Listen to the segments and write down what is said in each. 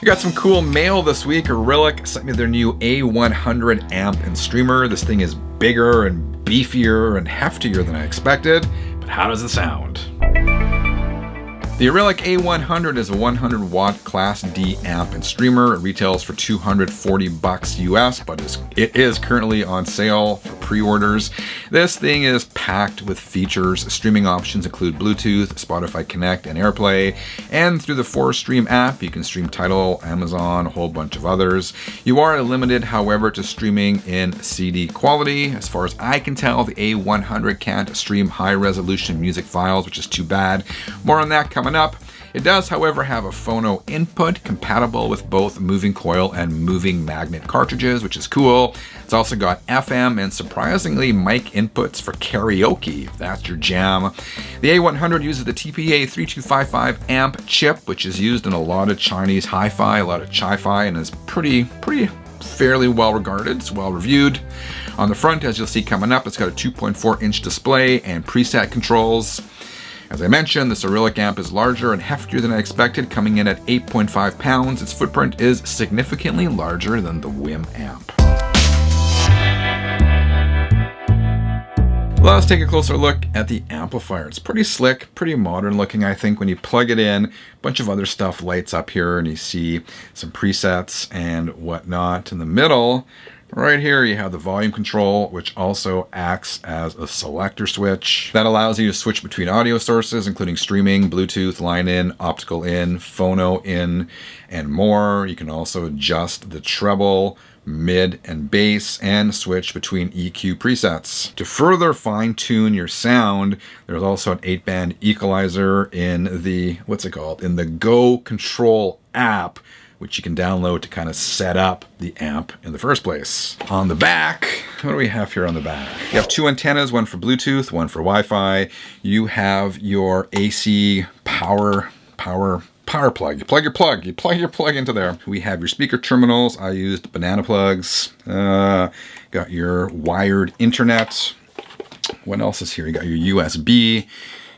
We got some cool mail this week. Arylic sent me their new A100 amp and streamer. This thing is bigger and beefier and heftier than I expected, but how does it sound? The Arylic A100 is a 100 watt Class D amp and streamer. It retails for $240 US, but it is currently on sale for pre-orders. This thing is packed with features. Streaming options include Bluetooth, Spotify Connect, and AirPlay. And through the 4Stream app, you can stream Tidal, Amazon, a whole bunch of others. You are limited, however, to streaming in CD quality. As far as I can tell, the A100 can't stream high-resolution music files, which is too bad. More on that coming up. It does, however, have a phono input compatible with both moving coil and moving magnet cartridges, which is cool. It's also got FM and surprisingly mic inputs for karaoke, if that's your jam. The A100 uses the TPA3255 amp chip, which is used in a lot of Chinese hi-fi, a lot of chi-fi, and is pretty fairly well regarded. It's well reviewed. On the front, as you'll see coming up, it's got a 2.4-inch display and preset controls. As I mentioned, this Arylic amp is larger and heftier than I expected, coming in at 8.5 pounds. Its footprint is significantly larger than the WIM amp. Let's take a closer look at the amplifier. It's pretty slick, pretty modern looking, I think. When you plug it in, a bunch of other stuff lights up here, and you see some presets and whatnot. In the middle, right here, you have the volume control, which also acts as a selector switch. That allows you to switch between audio sources, including streaming, Bluetooth, line in, optical in, phono in, and more. You can also adjust the treble, mid, and bass, and switch between EQ presets. To further fine-tune your sound, there's also an 8-band equalizer in the, in the Go Control app, which you can download to kind of set up the amp in the first place. On the back, what do we have here on the back? You have two antennas, one for Bluetooth, one for Wi-Fi. You have your AC power plug. You plug your plug into there. We have your speaker terminals. I used banana plugs. Got your wired internet. What else is here? You got your USB.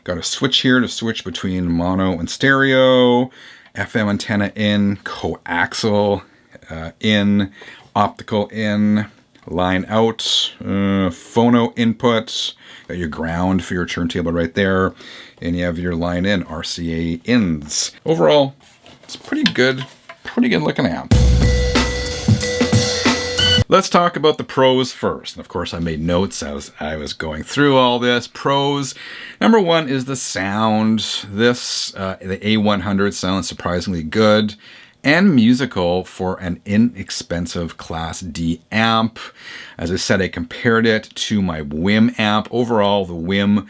Got a switch here to switch between mono and stereo. FM antenna in, coaxial in, optical in, line out, phono input, got your ground for your turntable right there, and you have your line in, RCA ins. Overall, it's pretty good looking amp. Let's talk about the pros first. And of course, I made notes as I was going through all this. Pros. Number one is the sound. The A100 sounds surprisingly good and musical for an inexpensive Class D amp. As I said, I compared it to my WIM amp. Overall, the WIM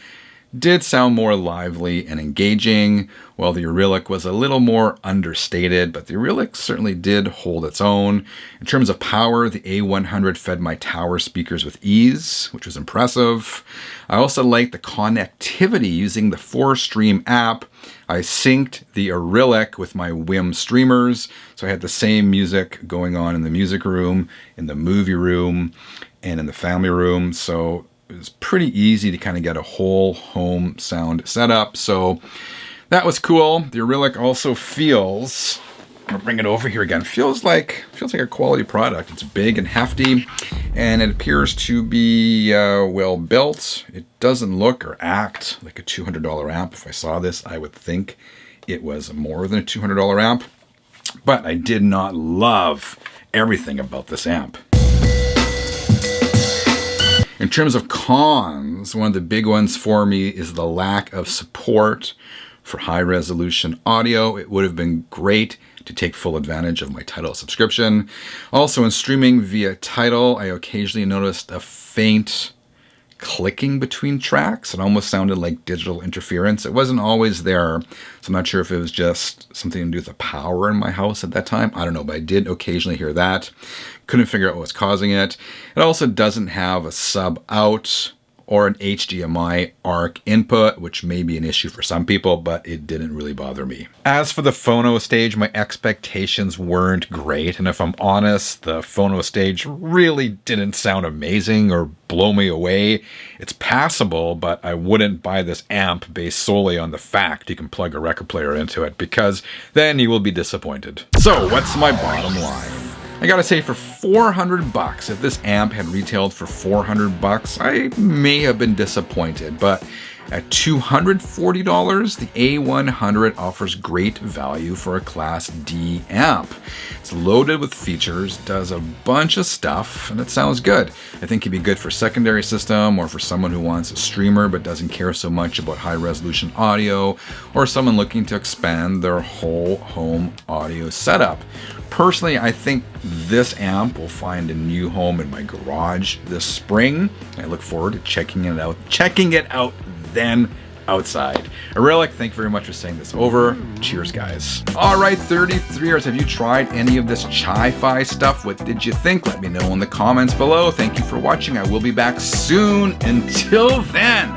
did sound more lively and engaging, while the Arylic was a little more understated, but the Arylic certainly did hold its own. In terms of power, the A100 fed my tower speakers with ease, which was impressive. I also liked the connectivity using the 4Stream app. I synced the Arylic with my WIM streamers, so I had the same music going on in the music room, in the movie room, and in the family room, so it was pretty easy to kind of get a whole home sound setup. So that was cool. The Arylic also feels, I'm gonna bring it over here again, feels like a quality product. It's big and hefty, and it appears to be well built. It doesn't look or act like a $200 amp. If I saw this, I would think it was more than a $200 amp, but I did not love everything about this amp. In terms of cons, one of the big ones for me is the lack of support for high-resolution audio. It would have been great to take full advantage of my Tidal subscription. Also, in streaming via Tidal, I occasionally noticed a faint clicking between tracks. It almost sounded like digital interference. It wasn't always there, so I'm not sure if it was just something to do with the power in my house at that time. I don't know, but I did occasionally hear that. Couldn't figure out what was causing it. It also doesn't have a sub out or an HDMI ARC input, which may be an issue for some people, but it didn't really bother me. As for the phono stage, my expectations weren't great, and if I'm honest, the phono stage really didn't sound amazing or blow me away. It's passable, but I wouldn't buy this amp based solely on the fact you can plug a record player into it, because then you will be disappointed. So what's my bottom line? I gotta say, for 400 bucks, if this amp had retailed for 400 bucks, I may have been disappointed, but at $240, the A100 offers great value for a Class D amp. It's loaded with features, does a bunch of stuff, and it sounds good. I think it'd be good for secondary system, or for someone who wants a streamer but doesn't care so much about high resolution audio, or someone looking to expand their whole home audio setup. Personally, I think this amp will find a new home in my garage this spring. I look forward to checking it out then outside. Arylic, thank you very much for saying this over. Cheers, guys. All right, 33ers, have you tried any of this Chi-Fi stuff? What did you think? Let me know in the comments below. Thank you for watching. I will be back soon. Until then,